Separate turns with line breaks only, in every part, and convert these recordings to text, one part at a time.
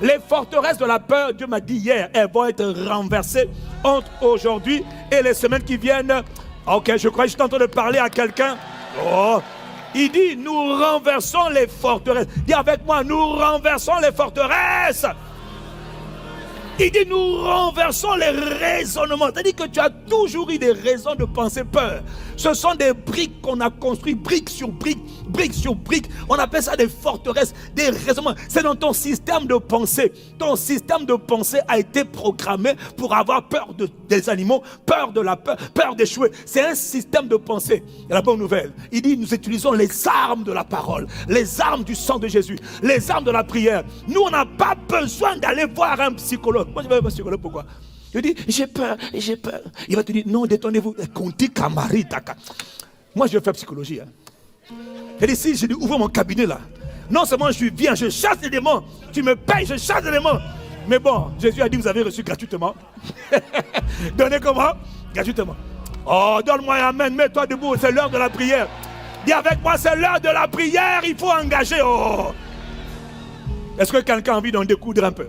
Les forteresses de la peur, Dieu m'a dit hier, elles vont être renversées entre aujourd'hui et les semaines qui viennent. Ok, je crois que je suis en train de parler à quelqu'un. Oh, il dit, nous renversons les forteresses. Dis avec moi, nous renversons les forteresses. Il dit, nous renversons les raisonnements. C'est-à-dire que tu as toujours eu des raisons de penser peur. Ce sont des briques qu'on a construites, briques sur briques, briques sur briques. On appelle ça des forteresses, des raisonnements. C'est dans ton système de pensée. Ton système de pensée a été programmé pour avoir peur des animaux, peur de la peur, peur d'échouer. C'est un système de pensée. Et la bonne nouvelle, il dit, nous utilisons les armes de la parole, les armes du sang de Jésus, les armes de la prière. Nous, on n'a pas besoin d'aller voir un psychologue. Moi, je ne vais pas un psychologue, pourquoi? Je dis, j'ai peur, j'ai peur. Il va te dire, non, détendez-vous. Moi, je vais faire psychologie. Je dis, si je dis, ouvre mon cabinet là. Non seulement je viens, je chasse les démons. Tu me payes, je chasse les démons. Mais bon, Jésus a dit, vous avez reçu gratuitement. Donnez comment? Gratuitement. Oh, donne-moi un amen, mets-toi debout, c'est l'heure de la prière. Dis avec moi, c'est l'heure de la prière, il faut engager. Oh. Est-ce que quelqu'un a envie d'en découdre un peu?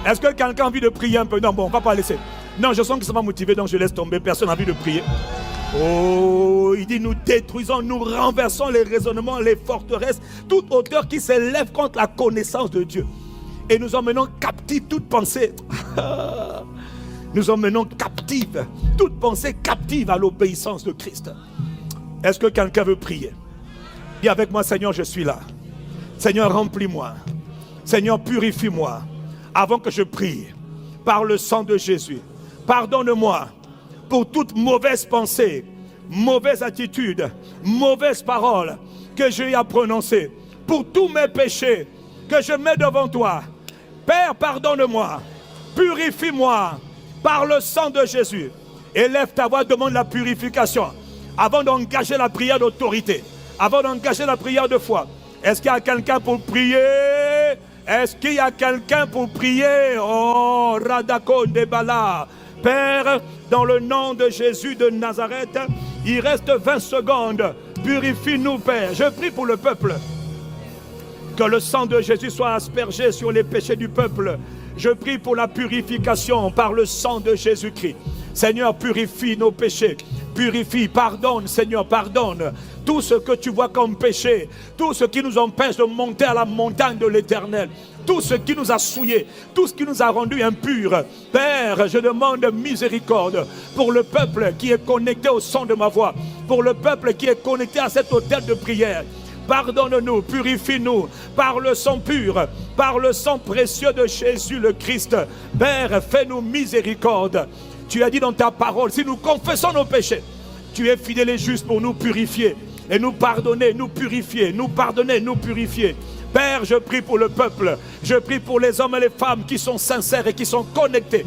Est-ce que quelqu'un a envie de prier un peu? Non, bon, on ne va pas laisser. Non, je sens que ça va motiver, donc je laisse tomber. Personne n'a envie de prier. Oh, il dit, nous détruisons, nous renversons les raisonnements, les forteresses, toute hauteur qui s'élève contre la connaissance de Dieu. Et nous emmenons captive toute pensée. Nous emmenons captive toute pensée captive à l'obéissance de Christ. Est-ce que quelqu'un veut prier? Dis avec moi, Seigneur, je suis là. Seigneur, remplis-moi. Seigneur, purifie-moi. Avant que je prie, par le sang de Jésus, pardonne-moi pour toute mauvaise pensée, mauvaise attitude, mauvaise parole que j'ai à prononcer, pour tous mes péchés que je mets devant toi. Père, pardonne-moi, purifie-moi par le sang de Jésus. Élève ta voix, demande la purification avant d'engager la prière d'autorité, avant d'engager la prière de foi. Est-ce qu'il y a quelqu'un pour prier? Est-ce qu'il y a quelqu'un pour prier? Oh, Radako Debala. Père, dans le nom de Jésus de Nazareth, il reste 20 secondes. Purifie-nous, Père. Je prie pour le peuple. Que le sang de Jésus soit aspergé sur les péchés du peuple. Je prie pour la purification par le sang de Jésus-Christ. Seigneur, purifie nos péchés. Purifie, pardonne, Seigneur, pardonne. Tout ce que tu vois comme péché, tout ce qui nous empêche de monter à la montagne de l'Éternel, tout ce qui nous a souillés, tout ce qui nous a rendus impurs. Père, je demande miséricorde pour le peuple qui est connecté au son de ma voix, pour le peuple qui est connecté à cet autel de prière. Pardonne-nous, purifie-nous par le sang pur, par le sang précieux de Jésus le Christ. Père, fais-nous miséricorde. Tu as dit dans ta parole, si nous confessons nos péchés, tu es fidèle et juste pour nous purifier et nous pardonner, nous purifier, nous pardonner, nous purifier. Père, je prie pour le peuple, je prie pour les hommes et les femmes qui sont sincères et qui sont connectés.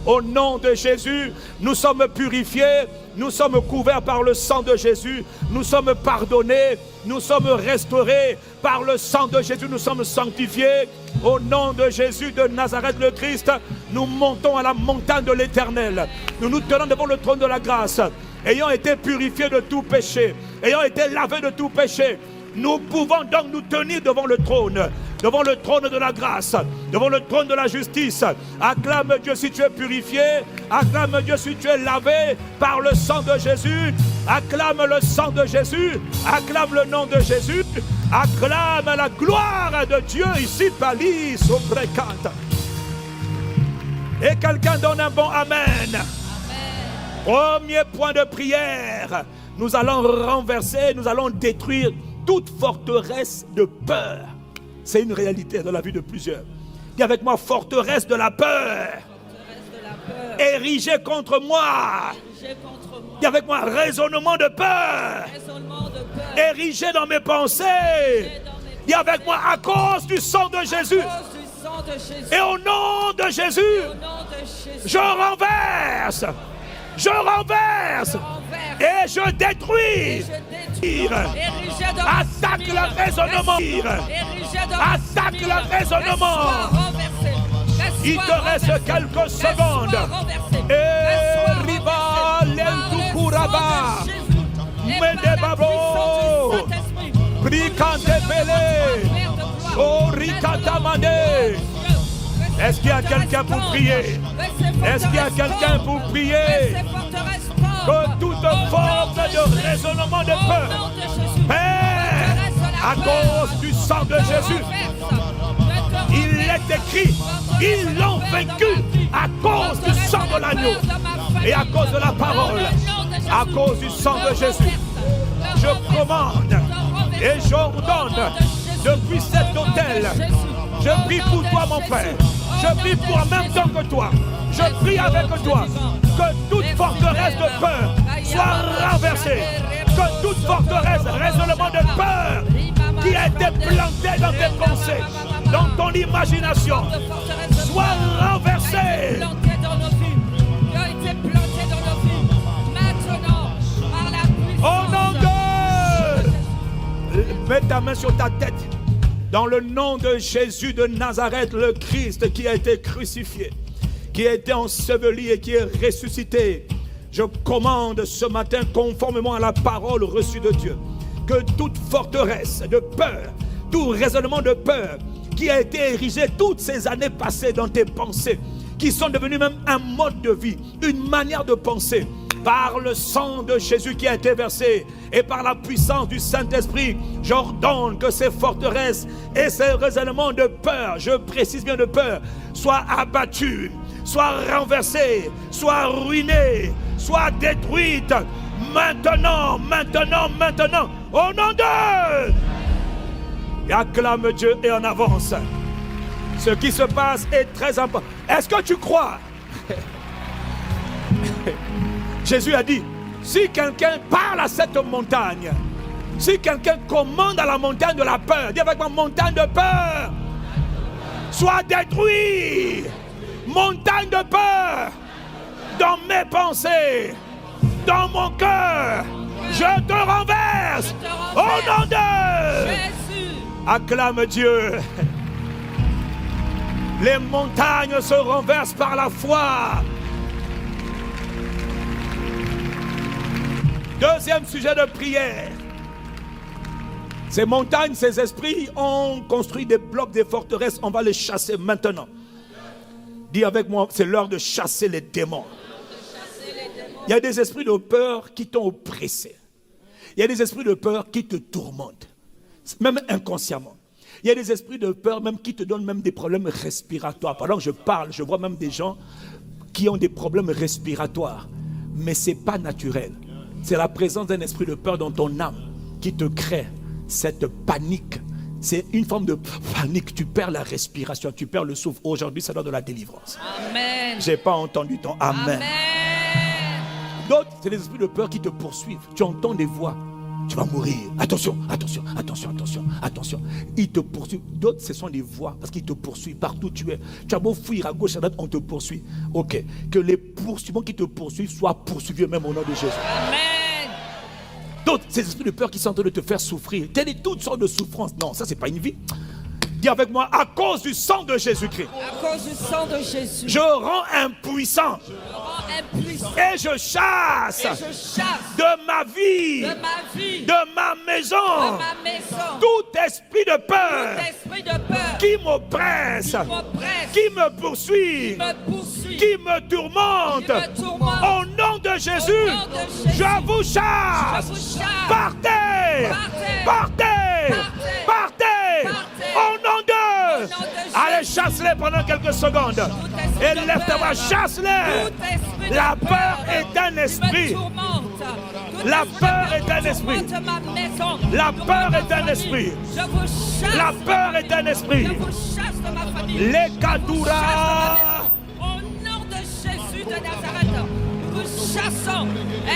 Au nom de Jésus, nous sommes purifiés, nous sommes couverts par le sang de Jésus, nous sommes pardonnés, nous sommes restaurés par le sang de Jésus, nous sommes sanctifiés. Au nom de Jésus de Nazareth le Christ, nous montons à la montagne de l'Éternel. Nous nous tenons devant le trône de la grâce, ayant été purifiés de tout péché, ayant été lavés de tout péché. Nous pouvons donc nous tenir devant le trône de la grâce, devant le trône de la justice. Acclame Dieu si tu es purifié, acclame Dieu si tu es lavé par le sang de Jésus, acclame le sang de Jésus, acclame le nom de Jésus, acclame la gloire de Dieu ici, Pali, Soprekata. Et quelqu'un donne un bon amen. Amen. Premier point de prière, nous allons renverser, nous allons détruire toute forteresse de peur. C'est une réalité dans la vie de plusieurs. Dis avec moi, forteresse de la peur. Érigée contre moi. Dis avec moi, raisonnement de peur. Érigé dans mes pensées. Dis avec moi, à cause du sang de Jésus. Et au nom de Jésus, je renverse. Je renverse. Et je détruis. Attaque le raisonnement. Attaque le raisonnement. Il te reste quelques secondes. Et riba lentukuraba. Medebabo. Bricante pelé. Oh, Rikatamande. Est-ce qu'il y a quelqu'un pour prier? Est-ce qu'il y a quelqu'un pour prier? Que toute forme de raisonnement de peur, Père, à cause du sang de Jésus, il est écrit, ils l'ont vaincu à cause du sang de l'agneau et à cause de la parole, à cause du sang de Jésus. Je commande et j'ordonne depuis cet autel. Je prie pour toi, mon frère. Je prie pour en même temps que toi. Je prie avec toi que toute forteresse de peur soit renversée. Que toute forteresse, raisonnement de peur qui a été planté dans tes pensées, dans ton imagination, soit renversée. Au nom de... Mets ta main sur ta tête. Dans le nom de Jésus de Nazareth, le Christ qui a été crucifié, qui a été enseveli et qui est ressuscité, je commande ce matin, conformément à la parole reçue de Dieu, que toute forteresse de peur, tout raisonnement de peur qui a été érigé toutes ces années passées dans tes pensées, qui sont devenus même un mode de vie, une manière de penser, par le sang de Jésus qui a été versé et par la puissance du Saint-Esprit, j'ordonne que ces forteresses et ces raisonnements de peur, je précise bien de peur, soient abattus, soient renversés, soient ruinés, soient détruites maintenant, au nom de... Et acclame Dieu et en avance. Ce qui se passe est très important. Est-ce que tu crois? Jésus a dit, si quelqu'un parle à cette montagne, si quelqu'un commande à la montagne de la peur, dis avec moi, montagne de peur, sois détruit. Montagne de peur, dans mes pensées, dans mon cœur, je te renverse. Au nom de Jésus. Acclame Dieu. Les montagnes se renversent par la foi. Deuxième sujet de prière. Ces montagnes, ces esprits ont construit des blocs, des forteresses. On va les chasser maintenant. Dis avec moi, c'est l'heure de chasser les démons. Il y a des esprits de peur qui t'ont oppressé. Il y a des esprits de peur qui te tourmentent, même inconsciemment. Il y a des esprits de peur même qui te donnent même des problèmes respiratoires. Pendant que je parle, je vois même des gens qui ont des problèmes respiratoires. Mais ce n'est pas naturel. C'est la présence d'un esprit de peur dans ton âme qui te crée cette panique. C'est une forme de panique. Tu perds la respiration, tu perds le souffle. Aujourd'hui, c'est l'heure de la délivrance. Amen. Je n'ai pas entendu ton amen. Amen. D'autres, c'est les esprits de peur qui te poursuivent. Tu entends des voix. Tu vas mourir. Attention, attention, attention, attention, attention. Ils te poursuivent. D'autres, ce sont des voix parce qu'ils te poursuivent partout où tu es. Tu as beau fuir à gauche, à droite, on te poursuit. Ok. Que les poursuivants qui te poursuivent soient poursuivis même au nom de Jésus. Amen. D'autres, ces esprits de peur qui sont en train de te faire souffrir. Telles toutes sortes de souffrances. Non, ça, c'est pas une vie. Dis avec moi, à cause du sang de Jésus-Christ. À cause du sang de Jésus. Je rends impuissant. Et je chasse, de ma vie, de ma maison, tout esprit de peur, qui m'oppresse, qui me poursuit, qui me tourmente. Au nom de Jésus, je vous chasse. Partez, partez, partez. Au nom de... Allez, chasse-les pendant quelques secondes. Et lève-toi, chasse-les. La peur est un esprit. La peur est un esprit. La peur est un esprit. La peur est un esprit. Les Kadoura. Au nom de Jésus de Nazareth, nous chassons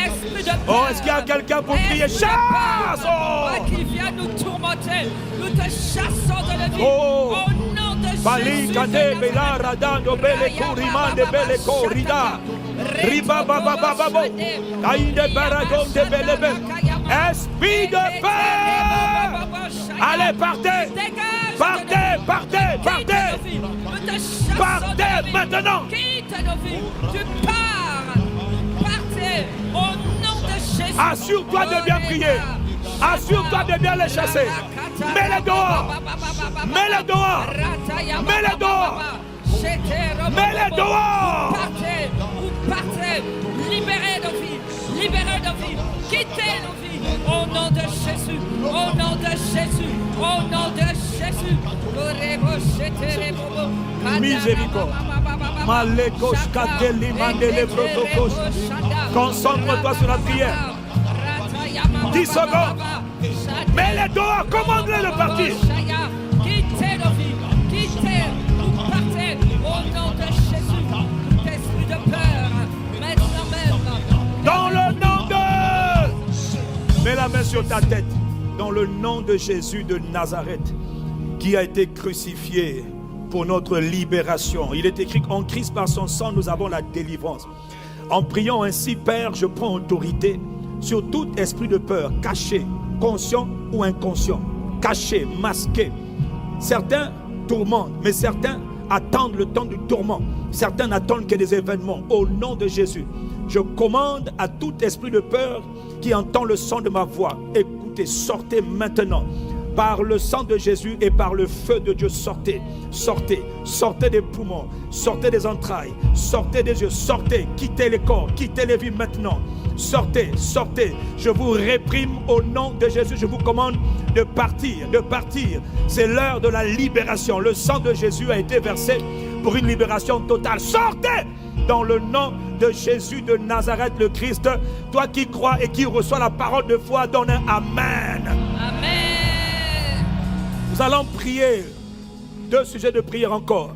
esprit de peur. Oh, est-ce qu'il y a quelqu'un pour crier chasse? Oh, qui vient nous tourmenter. Nous te chassons de la vie. Oh. Au nom de Jésus de Nazareth. Riba baba baba bo, aïe baragon de belebe, esprit de peur, allez partez, partez, partez, partez, partez maintenant. Quitte nos vies, tu pars, partez au nom de Jésus. Assure-toi de bien prier. Assure-toi de bien les chasser. Mets-les dehors. Mets-les dehors. Mets-les dehors. Mets-les dehors.
Vous partez. Libérez nos vies. Libérez nos vies. Quittez nos vies. Au nom de Jésus. Au nom de Jésus. Au nom de Jésus.
Miséricorde. Malekos kateli mandele protokos. Concentre-toi sur la prière. 10 secondes. Mets-les dehors. Commande-les de partir.
Quittez nos vies. Quittez. Vous partez. Au nom de Jésus. Tout esprit de peur. Maintenant même.
Dans le nom de... Mets la main sur ta tête. Dans le nom de Jésus de Nazareth, qui a été crucifié pour notre libération. Il est écrit qu'en Christ, par son sang, nous avons la délivrance. En priant ainsi, Père, je prends autorité sur tout esprit de peur, caché, conscient ou inconscient, caché, masqué. Certains tourmentent, mais certains attendent le temps du tourment. Certains n'attendent que des événements. Au nom de Jésus, je commande à tout esprit de peur qui entend le son de ma voix. Écoutez, sortez maintenant. Par le sang de Jésus et par le feu de Dieu, sortez, sortez, sortez des poumons, sortez des entrailles, sortez des yeux, sortez, quittez les corps, quittez les vies maintenant. Sortez, sortez. Je vous réprime au nom de Jésus. Je vous commande de partir, de partir. C'est l'heure de la libération. Le sang de Jésus a été versé pour une libération totale. Sortez dans le nom de Jésus de Nazareth, le Christ. Toi qui crois et qui reçois la parole de foi, donne un Amen.
Amen.
Nous allons prier. 2 sujets de prière encore.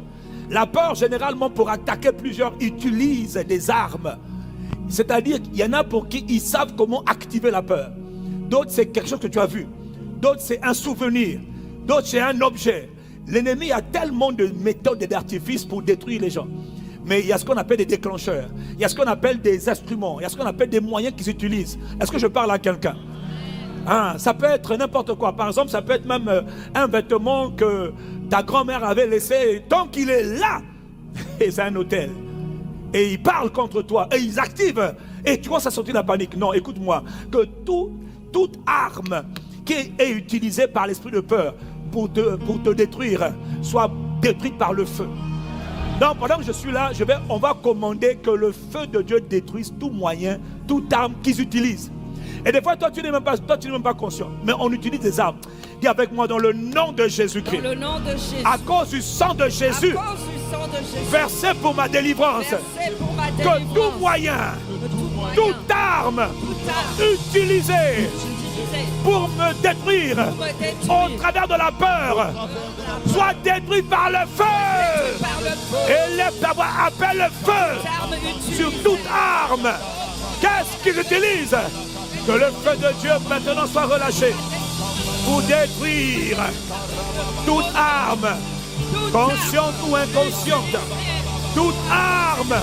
La peur, généralement, pour attaquer plusieurs, utilise des armes. C'est-à-dire qu'il y en a pour qui ils savent comment activer la peur. D'autres, c'est quelque chose que tu as vu. D'autres, c'est un souvenir. D'autres, c'est un objet. L'ennemi a tellement de méthodes et d'artifices pour détruire les gens. Mais il y a ce qu'on appelle des déclencheurs. Il y a ce qu'on appelle des instruments. Il y a ce qu'on appelle des moyens qu'ils utilisent. Est-ce que je parle à quelqu'un? Ça peut être n'importe quoi. Par exemple, ça peut être même un vêtement que ta grand-mère avait laissé. Tant qu'il est là, et c'est un hôtel. Et ils parlent contre toi. Et ils activent. Et tu vois, ça sortit la panique. Non, écoute-moi. Que toute arme qui est utilisée par l'esprit de peur pour te détruire soit détruite par le feu. Donc, pendant que je suis là, on va commander que le feu de Dieu détruise tout moyen, toute arme qu'ils utilisent. Et des fois, toi, tu n'es même pas conscient. Mais on utilise des armes. Dis avec moi, dans le nom de Jésus-Christ.
Dans le nom de Jésus.
À cause du sang de Jésus. Versé pour ma délivrance. Que tout moyen, toute arme utilisée pour me détruire au travers de la peur soit détruite par le feu. Élève ta voix, appelle le feu sur toute arme. Qu'est-ce qu'ils utilisent? Que le feu de Dieu maintenant soit relâché pour détruire toute arme, consciente ou inconsciente, toute arme,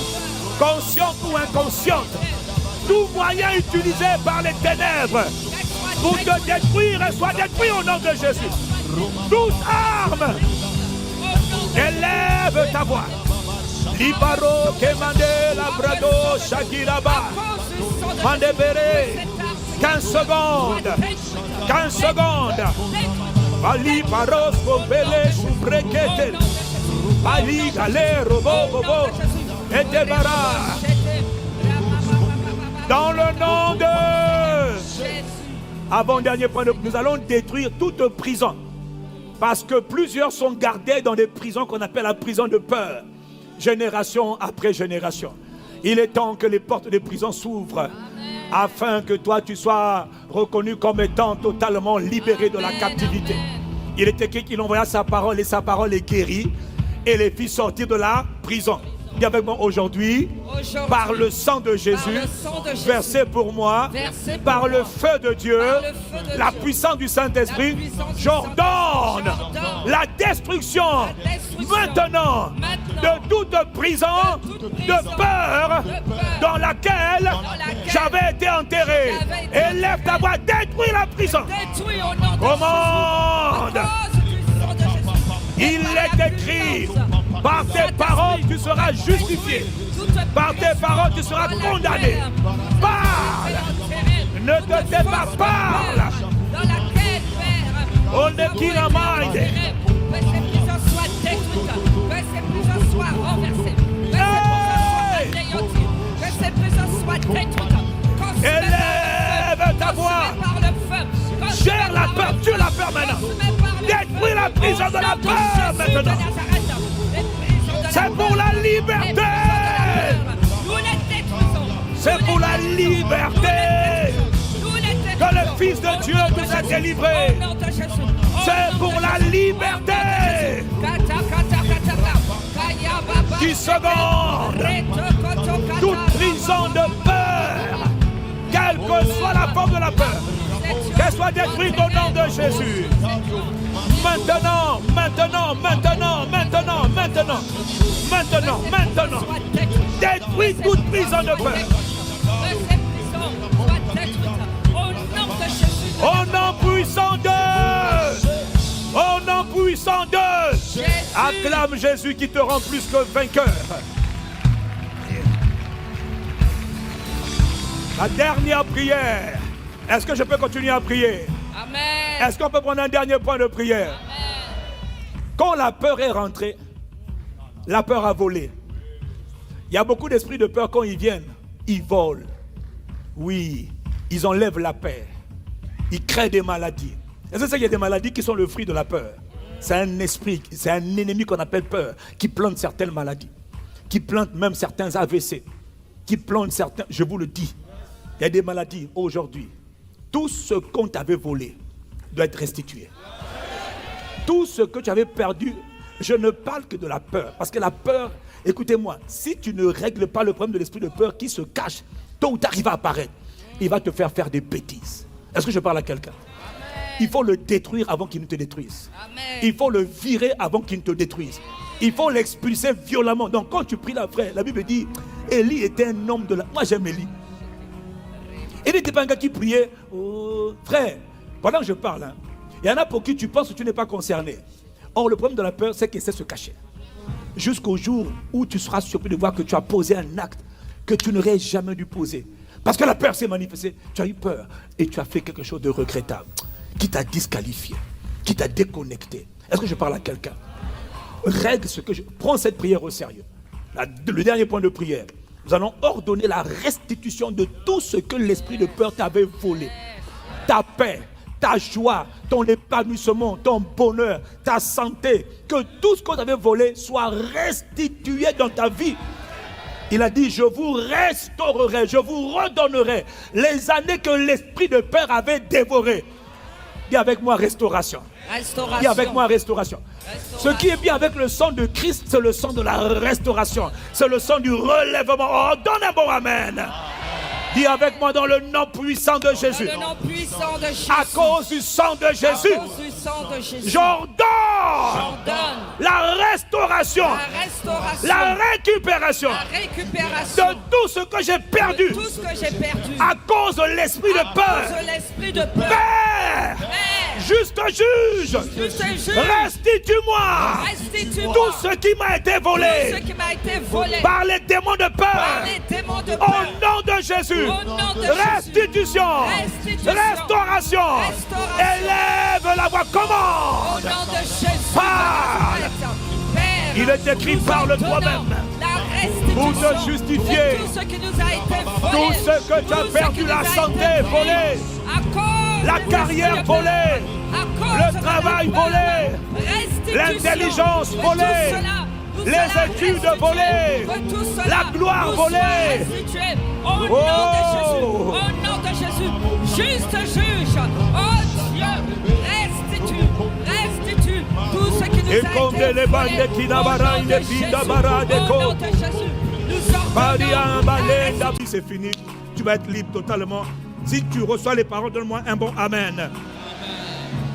consciente ou inconsciente, tout moyen utilisé par les ténèbres pour te détruire soit détruit au nom de Jésus. Toute arme, élève ta voix. Libaro kemande labrado shakiraba mandebere. 15 secondes. 15 secondes. Ali paros kopele subrekete. Ali galero bobo. Et débara. Dans le nom de... Avant-dernier point, nous allons détruire toute prison. Parce que plusieurs sont gardés dans des prisons qu'on appelle la prison de peur. Génération après génération. Il est temps que les portes des prisons s'ouvrent. Afin que toi tu sois reconnu comme étant totalement libéré de la captivité. Il est écrit qu'il envoya sa parole et sa parole est guérie et les fit sortir de la prison. Dis avec moi aujourd'hui, par le sang de Jésus, versé pour moi, par le feu de Dieu, la puissance du Saint-Esprit, j'ordonne la destruction maintenant de toute prison de peur dans laquelle j'avais été enterré. Élève ta voix, détruis la prison. Commande. Il est écrit, par tes paroles tu seras justifié, par tes paroles tu seras condamné. Parle, ne te tais pas, parle.
dans laquelle, Père,
On ne qui la maille.
que ces prisons soient détruites, que ces prisons soient renversées, que ces prisons soient anéanties, que ces prisons soient détruites.
Élève ta voix.
Par le feu,
Gère la peur, tue la peur maintenant. Détruis la prison de la peur maintenant. C'est pour la liberté. C'est pour la liberté que le Fils de Dieu nous a délivrés. C'est pour la liberté. 10 secondes. Toute prison de peur, quelle que soit la forme de la peur, qu'elle soit détruite au nom de Jésus. Maintenant, maintenant, maintenant, maintenant, maintenant, maintenant, maintenant. Détruis toute prison de peur. Au nom puissant de, au nom puissant de, acclame Jésus qui te rend plus que vainqueur. La dernière prière. Est-ce que je peux continuer à prier?
Amen.
Est-ce qu'on peut prendre un dernier point de prière?
Amen.
Quand la peur est rentrée, la peur a volé. Il y a beaucoup d'esprits de peur quand ils viennent, ils volent. Oui, ils enlèvent la paix. Ils créent des maladies. Est-ce que vous savez qu'il y a des maladies qui sont le fruit de la peur? C'est un esprit, c'est un ennemi qu'on appelle peur, qui plante certaines maladies, qui plante même certains AVC, qui plante certains, je vous le dis, il y a des maladies aujourd'hui. Tout ce qu'on t'avait volé doit être restitué. Tout ce que tu avais perdu, je ne parle que de la peur. Parce que la peur, écoutez-moi, si tu ne règles pas le problème de l'esprit de peur qui se cache, tôt ou tard il va apparaître. Il va te faire des bêtises. Est-ce que je parle à quelqu'un? Il faut le détruire avant qu'il ne te détruise. Amen. Il faut le virer avant qu'il ne te détruise. Il faut l'expulser violemment. Donc quand tu pries la frère, la Bible dit, Élie était un homme de la... Moi j'aime Élie. Il n'était pas un gars qui priait. Oh, frère, pendant que je parle, hein, il y en a pour qui tu penses que tu n'es pas concerné. Or, le problème de la peur, c'est qu'elle sait se cacher. Jusqu'au jour où tu seras surpris de voir que tu as posé un acte que tu n'aurais jamais dû poser. Parce que la peur s'est manifestée. Tu as eu peur et tu as fait quelque chose de regrettable qui t'a disqualifié, qui t'a déconnecté. Est-ce que je parle à quelqu'un? Règle ce que je... Prends cette prière au sérieux. Le dernier point de prière. Nous allons ordonner la restitution de tout ce que l'esprit de peur t'avait volé. Ta paix, ta joie, ton épanouissement, ton bonheur, ta santé. Que tout ce qu'on t'avait volé soit restitué dans ta vie. Il a dit, je vous restaurerai, je vous redonnerai les années que l'esprit de peur avait dévorées. Dis avec moi restauration.
Restauration.
Dis avec moi restauration. Ce qui est bien avec le sang de Christ, c'est le sang de la restauration. C'est le sang du relèvement. Oh, donne un bon amen. Dis avec moi dans le nom puissant de Jésus.
Dans le nom puissant de Jésus.
À cause du sang de Jésus.
À cause du sang de Jésus.
J'ordonne la restauration.
La restauration.
La récupération.
La récupération.
De tout ce que j'ai perdu.
De tout ce que j'ai perdu.
À cause de l'esprit de peur.
À cause de l'esprit de peur.
Père. Juste juge.
Juste juge.
Restitue-moi.
Restitue-moi.
Tout ce qui m'a été volé.
Tout ce qui m'a été volé.
Par les démons de peur.
Par les démons de peur.
Au nom de Jésus.
Au nom de
Restitution.
Restitution.
Restauration.
Restauration.
Élève la voix.
Au
Commande.
nom de Jésus.
Parle.
Père,
Il est écrit, parle toi-même.
La restitution.
Pour te justifier.
De tout ce qui nous a été volé.
Tout ce que tu as perdu, la santé volée.
À cause
La carrière volée. Le travail volé. L'intelligence volée. Les études volées. La gloire volée.
Au nom de Jésus. Au nom de Jésus. Juste juge. Oh Dieu. Restitue. Restitue tout ce qui nous a été volé. Au nom de Jésus. Nous ordonnons.
C'est fini. Tu vas être libre totalement. Si tu reçois les paroles, donne-moi un bon amen.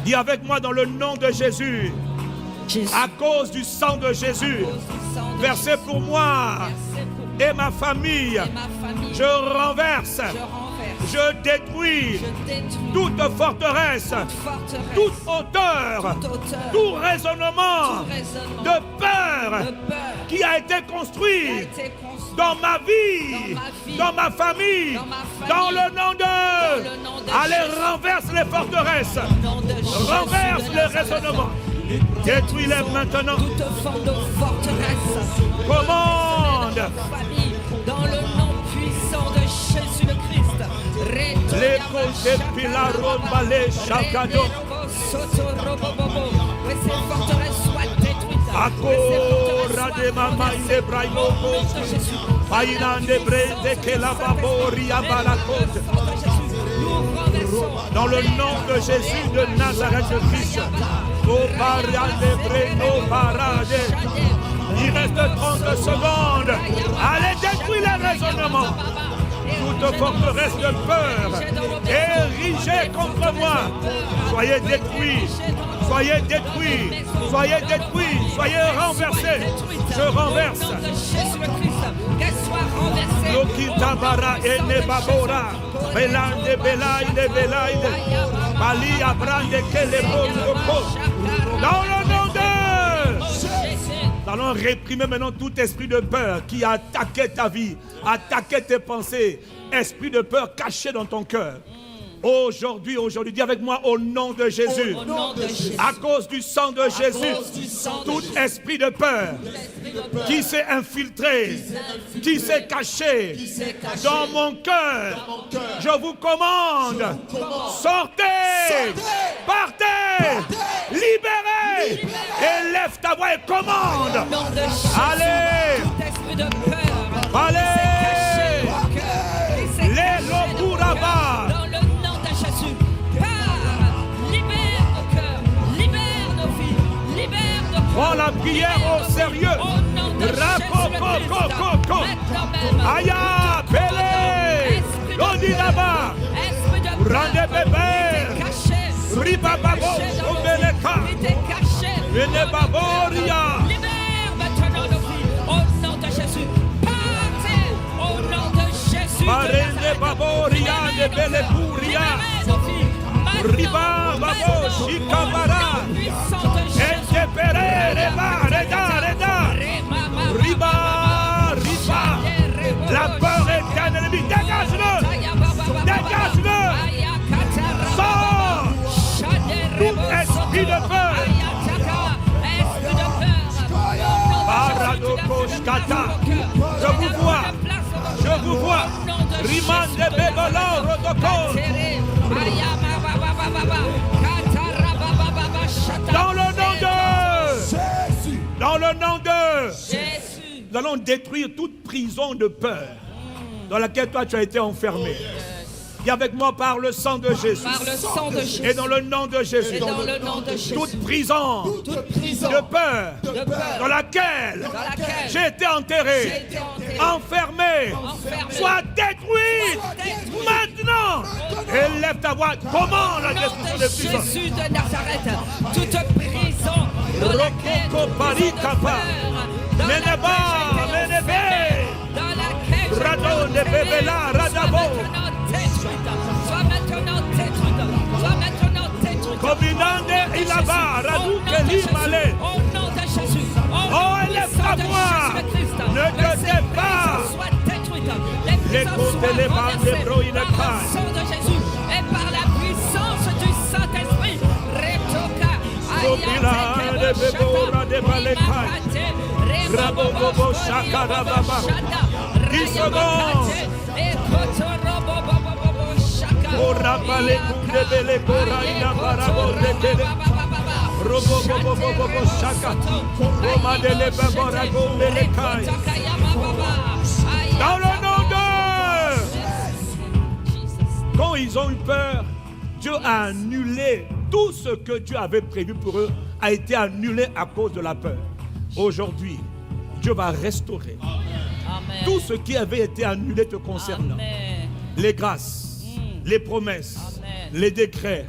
Dis avec moi dans le nom de Jésus.
Jésus.
À cause du sang de Jésus, versé pour moi et ma famille, je renverse, je détruis toute forteresse, toute hauteur, tout raisonnement de peur qui a été construit dans ma vie, dans ma famille, dans le nom de... Allez, renverse les forteresses, renverse les raisonnements, détruis-les maintenant.
Toute forme de forteresse,
Commande.
dans le nom puissant de Jésus le Christ.
Les côtés pilaron balé chacadon.
Que ces forteresses soient détruites.
Akora de mama inde braimo. Païnan de brede que la baboria balacote. Dans le nom de Jésus de Nazareth de Christ. Au parade breno parade. Il reste 30 secondes. Allez, détruire les raisonnements. Toute forteresse de peur érigée contre moi. Soyez détruits. Soyez détruits. Soyez détruits. Soyez renversés. Je renverse.
Qu'elle soit renversée.
Lokitabara et Nebabora. Belande, Belaide, Belaide. Bali Abrande, Kelebondoko. Dans le nom de... Nous allons réprimer maintenant tout esprit de peur qui a attaqué ta vie, attaqué tes pensées. Esprit de peur caché dans ton cœur. Aujourd'hui, dis avec moi au nom de Jésus. À cause du sang de Jésus, tout esprit de peur qui s'est infiltré, qui s'est caché dans mon cœur, je vous commande, sortez, partez, libérez et lève ta voix et commande. Allez, allez, les lokuraba. Prends la prière au sérieux. Rapokokokoko. Aya, Pele. Lodinaba. Rande bébé. Ribababo. Omeleka. Venebaboria.
Libère maintenant nos vies. Au nom de Jésus. Partez. Au nom de Jésus.
Marende baboria de Belepuria. Riba babo shikabara. Riba, la peur est un ennemi. Dégage-le. Dégage-le. Sors. Tout esprit de peur. Paradokoshkata. Je vous vois. Riman de Bégolo, Rodoko. Dans le nom de Jésus. Dans le nom de Jésus. Nous allons détruire toute prison de peur dans laquelle toi tu as été enfermé. Dis avec moi par le sang de Jésus.
Par le sang de Jésus.
Et dans le nom de Jésus.
Et dans le nom de Jésus.
Toute prison de peur dans laquelle j'ai été enterré, enfermé, soit détruite maintenant. Et lève ta voix. Comment la destruction des prisons?
Jésus de Nazareth. Toute prison dans laquelle
Radon de Bébéla, Radabo.
Sois maintenant détruite. Sois maintenant détruite.
Combinande Ilaba, Radou Keli Malé.
Au nom de Jésus.
Oh, élève ta voix. Ne te tais pas.
Sois détruite. Les
côtés, les bandes de Broïne
par le sang de Jésus et par la puissance du Saint-Esprit. Retoka.
Copila de Bébora de Balekai. Rabobobo Shakarababa. 10 secondes. Orapale kundebele koraina barabo retele. Robobobobobo shaka. Romadele babora gombele kai. Dans le nom de... Quand ils ont eu peur, Dieu a annulé tout ce que Dieu avait prévu pour eux, a été annulé à cause de la peur. Aujourd'hui, Dieu va restaurer
Amen.
tout ce qui avait été annulé te concernant.
Amen.
Les grâces, les promesses,
Amen.
les décrets,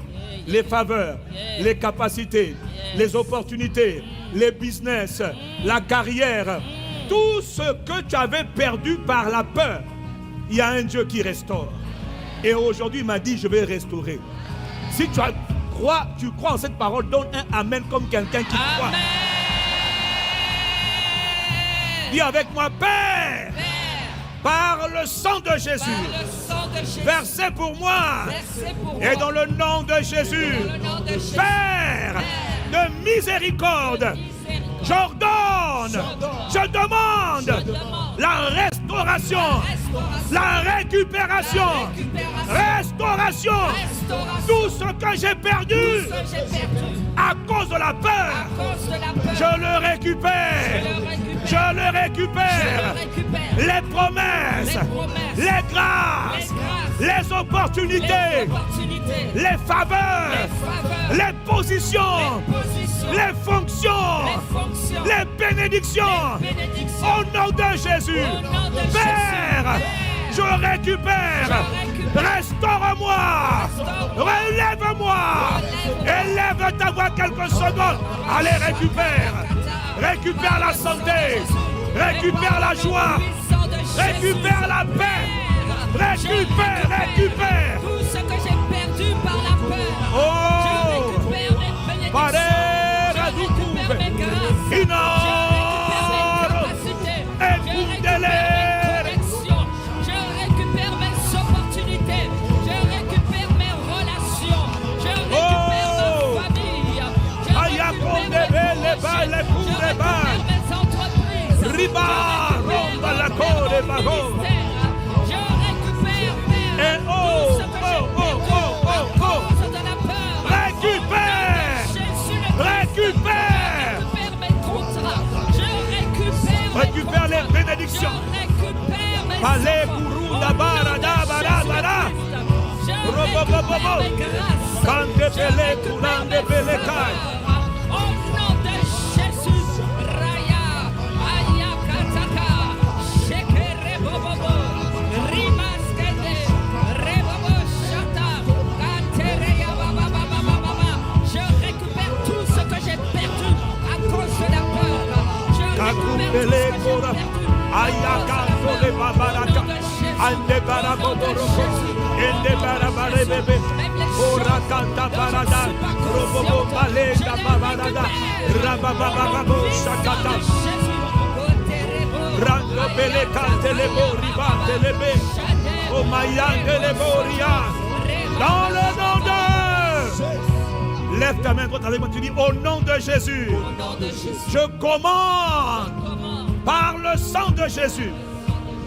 les faveurs, les capacités, les opportunités, les business, la carrière, tout ce que tu avais perdu par la peur. Il y a un Dieu qui restaure. Et aujourd'hui, il m'a dit, je vais restaurer. Si tu crois en cette parole, donne un amen comme quelqu'un qui croit. Dis avec moi, Père, par le sang de Jésus, versé pour moi, et dans le nom de Jésus, Père de miséricorde, j'ordonne, je demande la restauration, la récupération, restauration, tout ce que j'ai perdu à cause de la peur, je le récupère, je le récupère, les promesses, les grâces, les opportunités, les faveurs, les positions, les fonctions, les bénédictions, au nom de Jésus. Père, je récupère, restaure-moi, relève-moi, élève ta voix quelques secondes. Allez, récupère la santé, récupère la joie, récupère la paix, récupère.
Tout ce que j'ai perdu par la peur,
oh,
je récupère mes bénédictions, je récupère mes grâces, je récupère mes capacités, je récupère mes opportunités, je récupère mes relations, je récupère ma famille, je récupère mes entreprises,
Riba, romba la corde, bago.
je récupère, Père, tout ce que j'ai perdu à cause de la peur.
Récupère
mes contrats, je
récupère les bénédictions. Allez, gourou, dabara, dabara, bara. Robobobobo. Kande pele, kulande pele kai.
Au nom de Jésus, Raya, Aya Kataka, Shekere Bobobo, Rimaskende, Rebobo Shata, Katereya Baba Baba Baba. Je récupère tout ce que j'ai perdu à cause de la peur. Je récupère tout ce que j'ai perdu.
Ayakato de babaraka, ande baraboboroko, ende barabarebebe, orakanta barada, robobo balenda babarada, rababababo shakata, rando belekante lebo, ribante lebe, omayande lebo ria, dans le nom de... Lève ta main contre avec moi, tu dis au nom de Jésus, je commande par le sang de Jésus,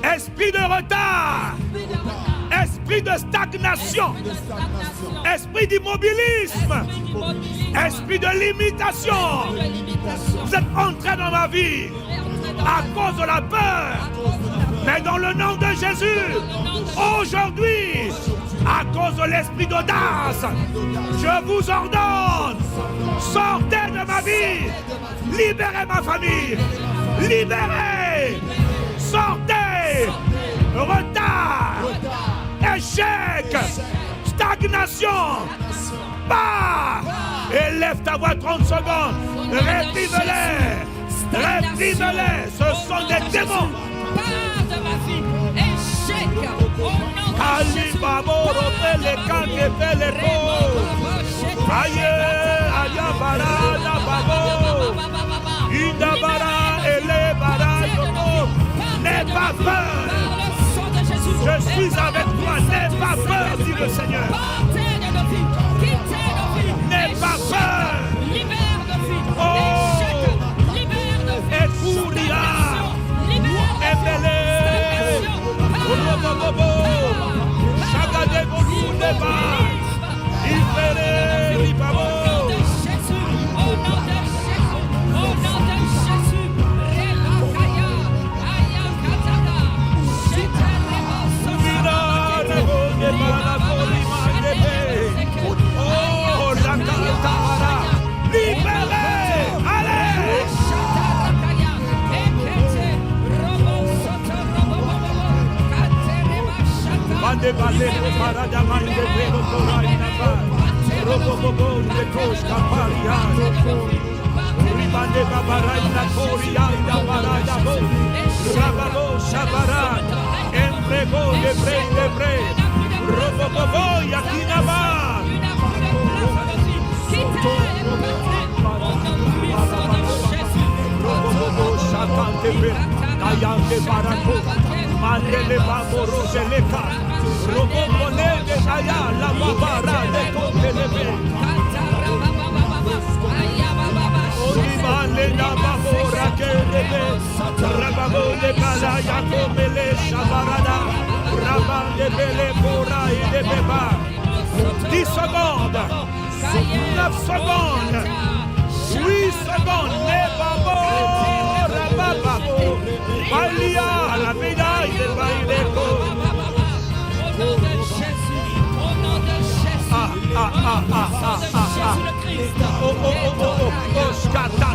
esprit de retard, esprit de stagnation, esprit d'immobilisme, esprit de limitation, vous êtes entré dans ma vie à cause de la peur, mais dans le nom de Jésus, aujourd'hui, à cause de l'esprit d'audace, je vous ordonne, sortez de ma vie, libérez ma famille, libérez, sortez, retard, échec, stagnation, pars, élève ta voix 30 secondes, réprime-les, réprime-les, ce sont des démons.
Pars de ma vie, échec, au nom de Jésus.
Aïe, aïe, barada, babo. Indabara, ele, barada, n'aie pas peur. Je suis avec toi, n'aie pas peur, dit le Seigneur. N'aie pas peur.
Libère de vie,
Oh,
libère de vie,
et Kouria, Ebele, Robobobo, Chagade Boludeba, Ibere, Ribabo.
au nom de Jésus, Rebakaya, Aya Kataka, Sheterebo Sosa,
Oh, la Katabara, libérez, allez. Mande balé au paradama de Vero Coraina, Robobobo de Costa Paria, Ribande Babaraina Corianda Paradabo, Rababo Shabara, Embrego de Bre, Robobobo Yakinaba. Robobobo Shakante Rebebe, Kayande Barako, Mandele Baboro Zeleka, Robomone de Aya, La Babara de Kotelebe, Olivale da Babora Kelebe, Rababo de Balaya Komele Shabarada, Raban de Bele Bora et de Beba. 10 secondes, 9 secondes, 8 secondes, les babos, rabababo, Balia, la médaille de Baïdeko.
Au nom de Jésus, au nom de Jésus, au nom de Jésus-le-Christ.
Shkata,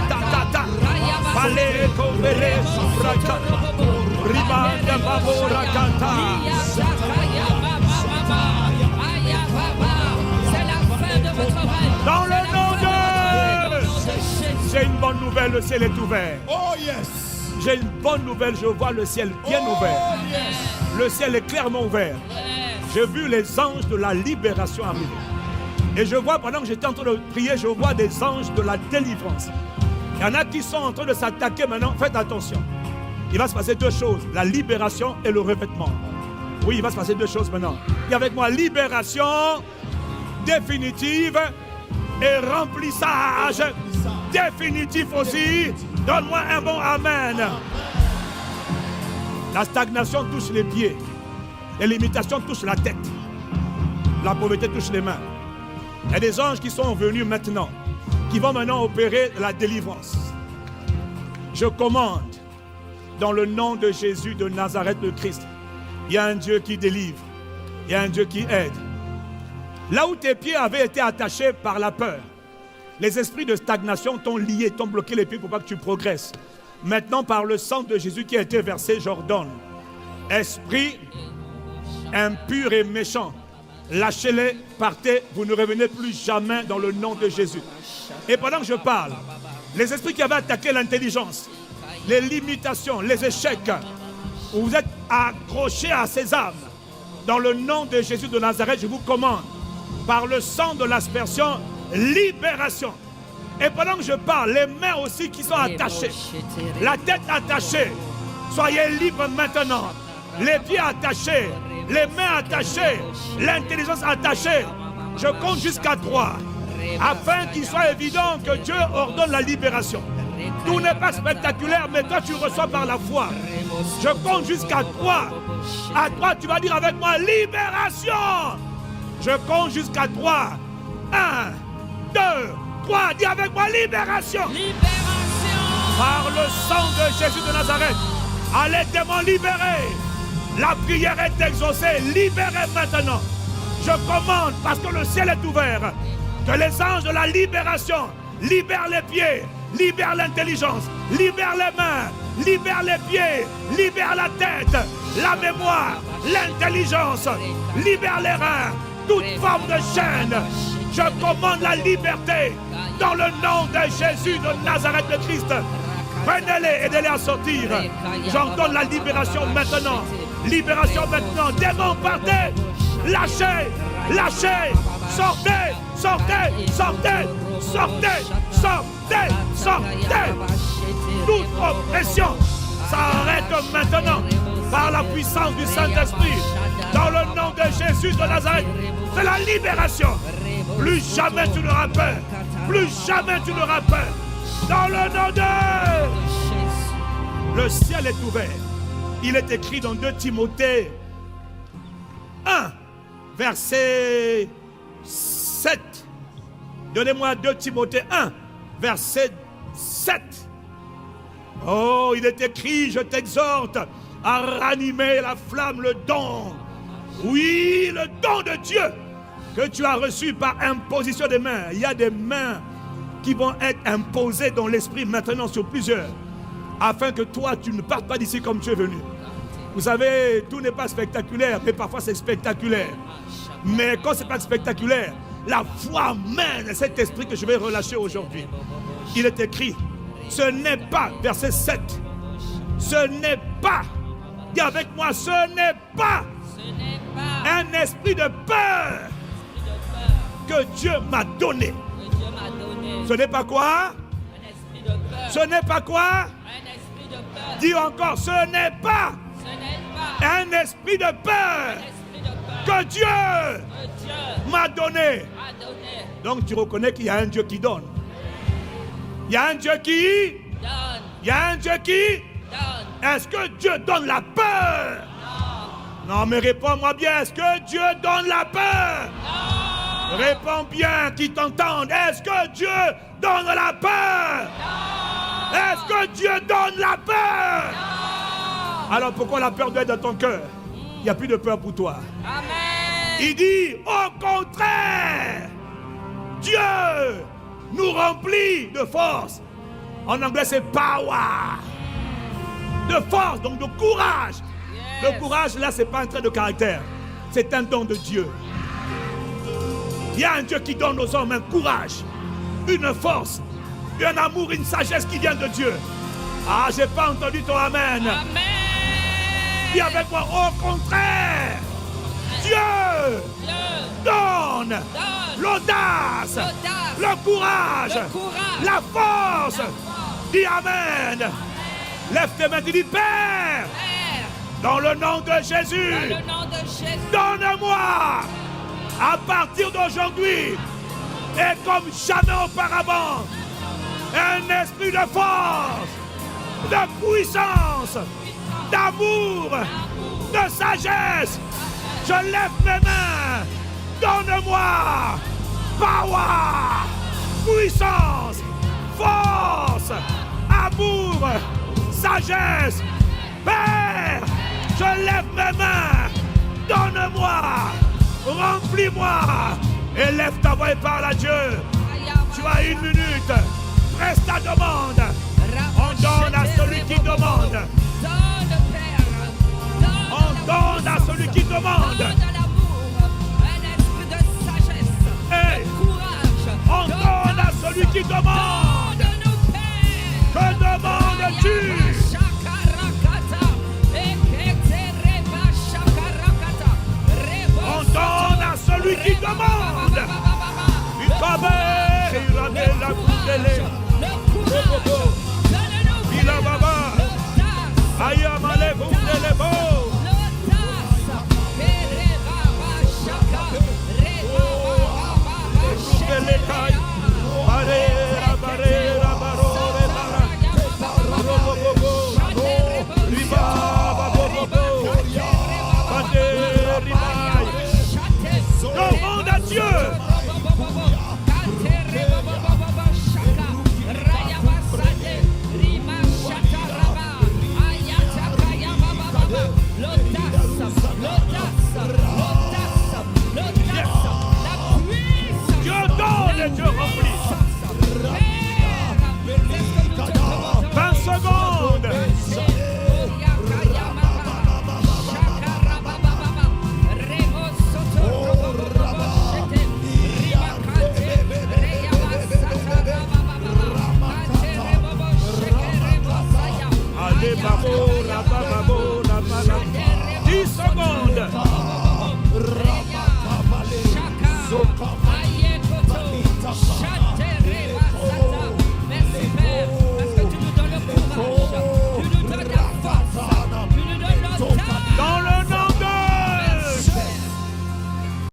Bale Komele Subraka, Ribanda Babora Kanta. Dans le nom de... J'ai une bonne nouvelle, le ciel est ouvert.
Oh yes.
J'ai une bonne nouvelle, je vois le ciel bien ouvert.
Yes.
Le ciel est clairement ouvert. J'ai vu les anges de la libération arriver. Et je vois, pendant que j'étais en train de prier, je vois des anges de la délivrance. Il y en a qui sont en train de s'attaquer maintenant. Faites attention. Il va se passer deux choses, la libération et le revêtement. Oui, il va se passer deux choses maintenant. Et avec moi, libération définitive et remplissage définitif aussi. Donne-moi un bon amen. La stagnation touche les pieds. Les limitations touchent la tête. La pauvreté touche les mains. Il y a des anges qui sont venus maintenant, qui vont maintenant opérer la délivrance. Je commande dans le nom de Jésus de Nazareth le Christ. Il y a un Dieu qui délivre. Il y a un Dieu qui aide. Là où tes pieds avaient été attachés par la peur, les esprits de stagnation t'ont lié, t'ont bloqué les pieds pour pas que tu progresses. Maintenant, par le sang de Jésus qui a été versé, j'ordonne. Esprit impur et méchant, lâchez-les, partez, vous ne revenez plus jamais dans le nom de Jésus. Et pendant que je parle, les esprits qui avaient attaqué l'intelligence, les limitations, les échecs, où vous êtes accrochés à ces âmes, dans le nom de Jésus de Nazareth, je vous commande, par le sang de l'aspersion, libération. Et pendant que je parle, les mains aussi qui sont attachées, la tête attachée, soyez libres maintenant. Les pieds attachés, les mains attachées, l'intelligence attachée. Je compte jusqu'à 3, afin qu'il soit évident que Dieu ordonne la libération. Tout n'est pas spectaculaire, mais toi tu reçois par la foi. Je compte jusqu'à 3. À 3, tu vas dire avec moi, libération. Je compte jusqu'à 3. 1, 2, 3. Dis avec moi, libération.
Libération.
Par le sang de Jésus de Nazareth, allez démons libérés. La prière est exaucée. Libérez maintenant. Je commande, parce que le ciel est ouvert, que les anges de la libération libèrent les pieds, libèrent l'intelligence, libèrent les mains, libèrent les pieds, libèrent la tête, la mémoire, l'intelligence, libèrent les reins, toute forme de chaîne. Je commande la liberté dans le nom de Jésus de Nazareth le Christ. Prenez-les, aidez-les à sortir. J'ordonne la libération maintenant. Libération maintenant. Démons, partez. Lâchez, lâchez. Sortez, sortez, sortez, sortez, sortez, sortez. Toute oppression s'arrête maintenant par la puissance du Saint-Esprit. Dans le nom de Jésus de Nazareth, c'est la libération. Plus jamais tu n'auras peur. Plus jamais tu n'auras peur. Dans le nom de Jésus. Le ciel est ouvert. Il est écrit dans 2 Timothée 1, verset 7. Donnez-moi 2 Timothée 1, verset 7. Oh, il est écrit, je t'exhorte à ranimer la flamme, le don. Oui, le don de Dieu que tu as reçu par imposition des mains. Il y a des mains qui vont être imposées dans l'esprit maintenant sur plusieurs, afin que toi, tu ne partes pas d'ici comme tu es venu. Vous savez, tout n'est pas spectaculaire, mais parfois c'est spectaculaire. Mais quand ce n'est pas spectaculaire, la foi mène cet esprit que je vais relâcher aujourd'hui. Il est écrit, ce n'est pas, verset 7, ce n'est pas, dis avec moi, ce n'est pas un esprit de peur que Dieu m'a donné. Ce n'est pas quoi? Ce n'est pas quoi? Dis encore, ce n'est pas un esprit de peur que Dieu m'a donné. Donc tu reconnais qu'il y a un Dieu qui donne. Il y a un Dieu qui... Il y a un Dieu qui... Est-ce que Dieu donne la peur? Non, mais réponds-moi bien. Est-ce que Dieu donne la peur? Réponds bien, qui t'entendent. Est-ce que Dieu donne la peur? Est-ce que Dieu donne la peur? Alors pourquoi la peur doit être dans ton cœur? Il n'y a plus de peur pour toi.
Amen.
Il dit, au contraire, Dieu nous remplit de force. En anglais, c'est power. De force, donc de courage.
Yes.
Le courage, là, c'est pas un trait de caractère. C'est un don de Dieu. Il y a un Dieu qui donne aux hommes un courage, une force, un amour, une sagesse qui vient de Dieu. Ah, j'ai pas entendu ton amen.
Amen.
Dis avec moi, au contraire, Dieu donne l'audace, le courage, la force. Dis amen. Lève tes mains, dis Père, dans le nom de Jésus, donne-moi à partir d'aujourd'hui et comme jamais auparavant un esprit de force, de puissance, d'amour, de sagesse. Je lève mes mains. Donne-moi power, puissance, force, amour, sagesse. Père, je lève mes mains. Donne-moi, remplis-moi. Et lève ta voix et parle à Dieu. Tu as 1 minute. Presse ta demande. On donne à celui qui demande. On donne à celui qui demande. Hey, on donne à celui qui demande. Que demandes-tu? On donne à celui qui demande. Demande à Dieu. Dieu donne et Dieu remplit. 20 secondes. Allez, babo, rabababo, rabababo. 10 secondes.